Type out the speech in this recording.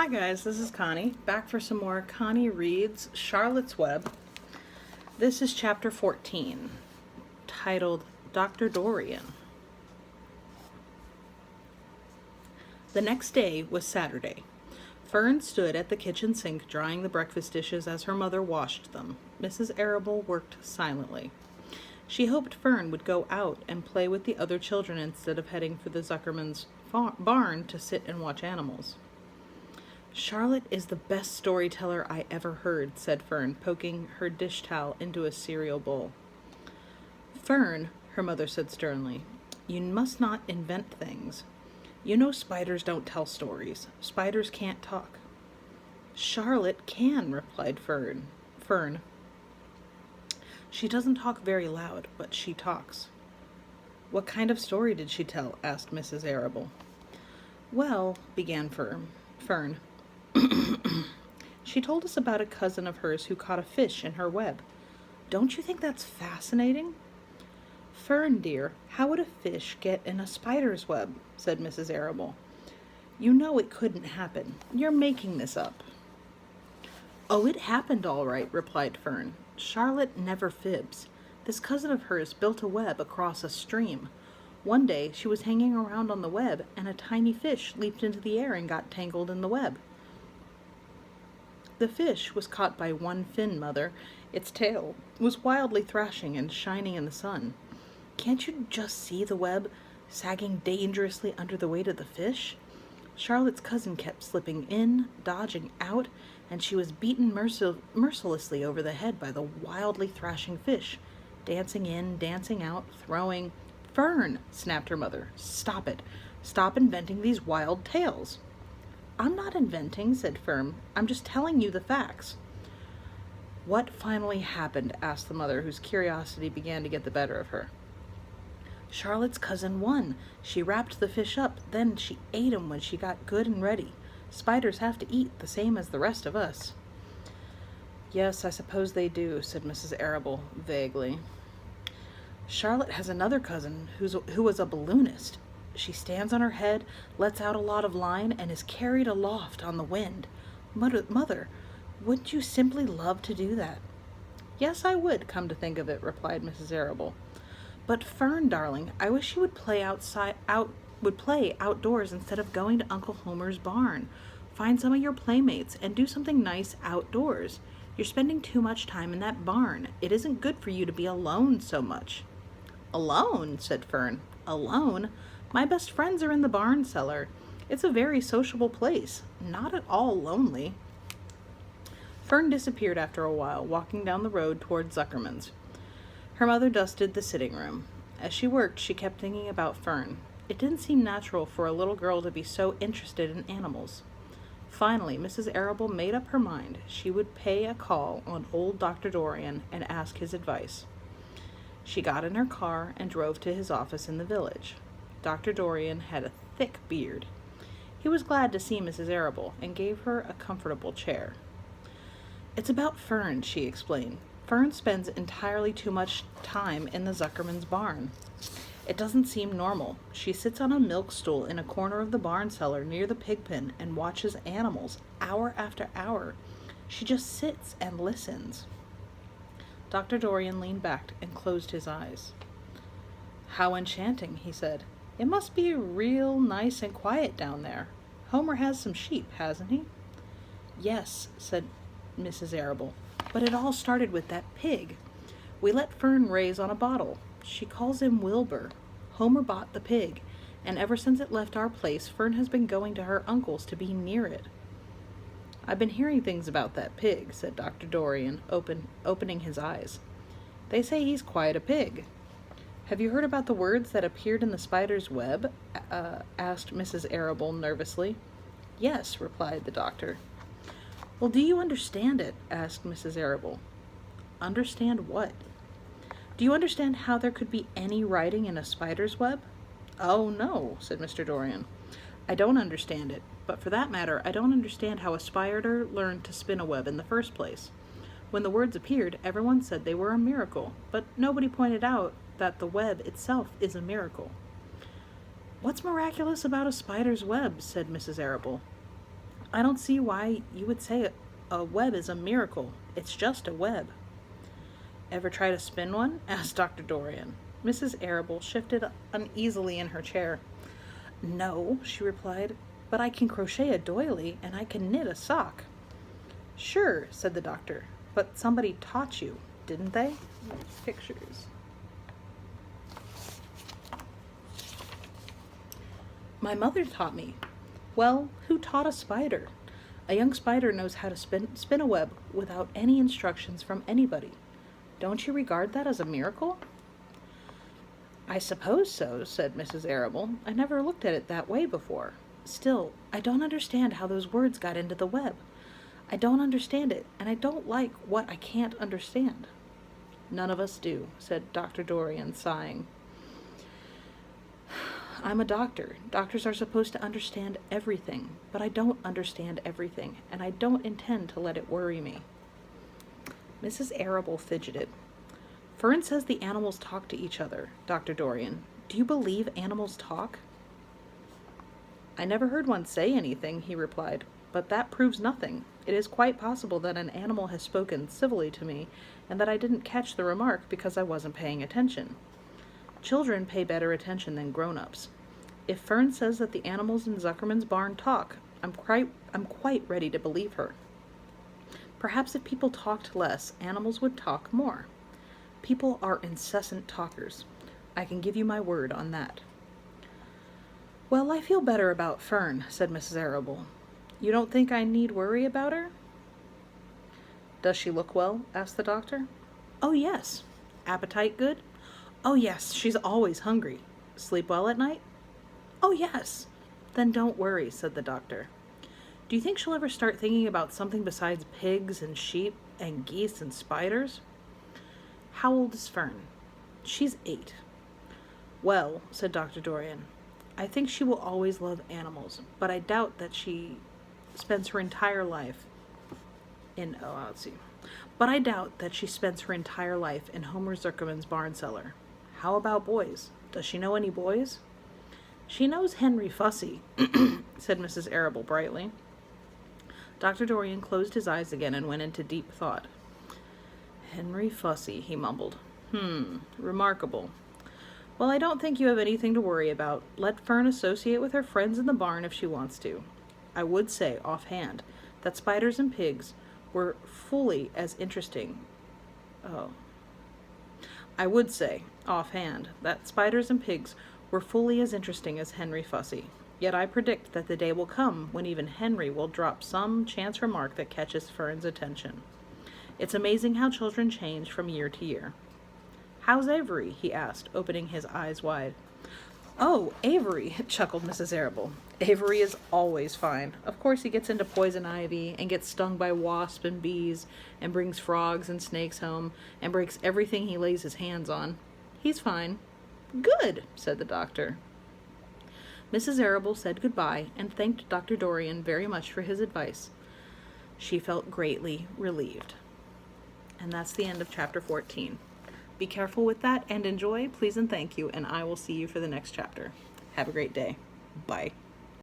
Hi guys, this is Connie, back for some more Connie Reads Charlotte's Web. This is chapter 14, titled Dr. Dorian. The next day was Saturday. Fern stood at the kitchen sink drying the breakfast dishes as her mother washed them. Mrs. Arable worked silently. She hoped Fern would go out and play with the other children instead of heading for the Zuckerman's barn to sit and watch animals. Charlotte is the best storyteller I ever heard, said Fern, poking her dish towel into a cereal bowl. Fern, her mother said sternly, you must not invent things. You know spiders don't tell stories. Spiders can't talk. Charlotte can, replied Fern. She doesn't talk very loud, but she talks. What kind of story did she tell? Asked Mrs. Arable. Well, began Fern. She told us about a cousin of hers who caught a fish in her web. Don't you think that's fascinating? Fern, dear, how would a fish get in a spider's web? Said Mrs. Arable. You know it couldn't happen. You're making this up. Oh, it happened all right, replied Fern. Charlotte never fibs. This cousin of hers built a web across a stream. One day she was hanging around on the web, and a tiny fish leaped into the air and got tangled in the web. The fish was caught by one fin, Mother. Its tail was wildly thrashing and shining in the sun. Can't you just see the web sagging dangerously under the weight of the fish? Charlotte's cousin kept slipping in, dodging out, and she was beaten mercilessly over the head by the wildly thrashing fish, dancing in, dancing out, throwing. Fern, snapped her mother. Stop it. Stop inventing these wild tales. I'm not inventing, said Fern. I'm just telling you the facts. What finally happened? Asked the mother, whose curiosity began to get the better of her. Charlotte's cousin won. She wrapped the fish up, then she ate him when she got good and ready. Spiders have to eat, the same as the rest of us. Yes, I suppose they do, said Mrs. Arable vaguely. Charlotte has another cousin who was a balloonist. She stands on her head, lets out a lot of line, and is carried aloft on the wind. Mother, wouldn't you simply love to do that? Yes, I would, come to think of it, replied Mrs. Arable. But Fern, darling, I wish you would play outdoors instead of going to Uncle Homer's barn. Find some of your playmates and do something nice outdoors. You're spending too much time in that barn. It isn't good for you to be alone so much. Alone, said Fern. Alone? My best friends are in the barn cellar. It's a very sociable place, not at all lonely. Fern disappeared after a while, walking down the road toward Zuckerman's. Her mother dusted the sitting room. As she worked, she kept thinking about Fern. It didn't seem natural for a little girl to be so interested in animals. Finally, Mrs. Arable made up her mind. She would pay a call on old Dr. Dorian and ask his advice. She got in her car and drove to his office in the village. Dr. Dorian had a thick beard. He was glad to see Mrs. Arable and gave her a comfortable chair. It's about Fern, she explained. Fern spends entirely too much time in the Zuckerman's barn. It doesn't seem normal. She sits on a milk stool in a corner of the barn cellar near the pig pen and watches animals hour after hour. She just sits and listens. Dr. Dorian leaned back and closed his eyes. How enchanting, he said. It must be real nice and quiet down there. Homer has some sheep, hasn't he? Yes, said Mrs. Arable, but it all started with that pig. We let Fern raise on a bottle. She calls him Wilbur. Homer bought the pig, and ever since it left our place, Fern has been going to her uncle's to be near it. I've been hearing things about that pig, said Dr. Dorian, opening his eyes. They say he's quite a pig. Have you heard about the words that appeared in the spider's web? Asked Mrs. Arable nervously. Yes, replied the doctor. Well, do you understand it? Asked Mrs. Arable. Understand what? Do you understand how there could be any writing in a spider's web? Oh, no, said Mr. Dorian. I don't understand it, but for that matter, I don't understand how a spider learned to spin a web in the first place. When the words appeared, everyone said they were a miracle, but nobody pointed out that the web itself is a miracle. What's miraculous about a spider's web? Said Mrs. Arable. I don't see why you would say a web is a miracle. It's just a web. Ever try to spin one? Asked Dr. Dorian. Mrs. Arable shifted uneasily in her chair. No, she replied, but I can crochet a doily and I can knit a sock. Sure, said the doctor, but somebody taught you, didn't they? Pictures. My mother taught me. Well, who taught a spider? A young spider knows how to spin a web without any instructions from anybody. Don't you regard that as a miracle? I suppose so, said Mrs. Arable. I never looked at it that way before. Still, I don't understand how those words got into the web. I don't understand it, and I don't like what I can't understand. None of us do, said Dr. Dorian, sighing. I'm a doctor. Doctors are supposed to understand everything, but I don't understand everything, and I don't intend to let it worry me. Mrs. Arable fidgeted. Fern says the animals talk to each other, Dr. Dorian. Do you believe animals talk? I never heard one say anything, he replied, but that proves nothing. It is quite possible that an animal has spoken civilly to me, and that I didn't catch the remark because I wasn't paying attention. Children pay better attention than grown-ups. If Fern says that the animals in Zuckerman's barn talk, I'm quite ready to believe her. Perhaps if people talked less, animals would talk more. People are incessant talkers. I can give you my word on that. Well, I feel better about Fern, said Mrs. Arable. You don't think I need worry about her? Does she look well? Asked the doctor. Oh, yes. Appetite good? Oh, yes, she's always hungry. Sleep well at night? Oh, yes. Then don't worry, said the doctor. Do you think she'll ever start thinking about something besides pigs and sheep and geese and spiders? How old is Fern? She's 8. Well, said Dr. Dorian, I think she will always love animals, but I doubt that she spends her entire life in, in Homer Zuckerman's barn cellar. How about boys? Does she know any boys? She knows Henry Fussy, said Mrs. Arable brightly. Dr. Dorian closed his eyes again and went into deep thought. Henry Fussy, he mumbled. Remarkable. Well, I don't think you have anything to worry about. Let Fern associate with her friends in the barn if she wants to. I would say, offhand, that spiders and pigs were fully as interesting. I would say, offhand, that spiders and pigs were fully as interesting as Henry Fussy. Yet I predict that the day will come when even Henry will drop some chance remark that catches Fern's attention. It's amazing how children change from year to year. How's Avery? He asked, opening his eyes wide. Oh, Avery, chuckled Mrs. Arable. Avery is always fine. Of course he gets into poison ivy and gets stung by wasps and bees and brings frogs and snakes home and breaks everything he lays his hands on. He's fine. Good, said the doctor. Mrs. Arable said goodbye and thanked Dr. Dorian very much for his advice. She felt greatly relieved. And that's the end of chapter 14. Be careful with that and enjoy, please and thank you, and I will see you for the next chapter. Have a great day. Bye.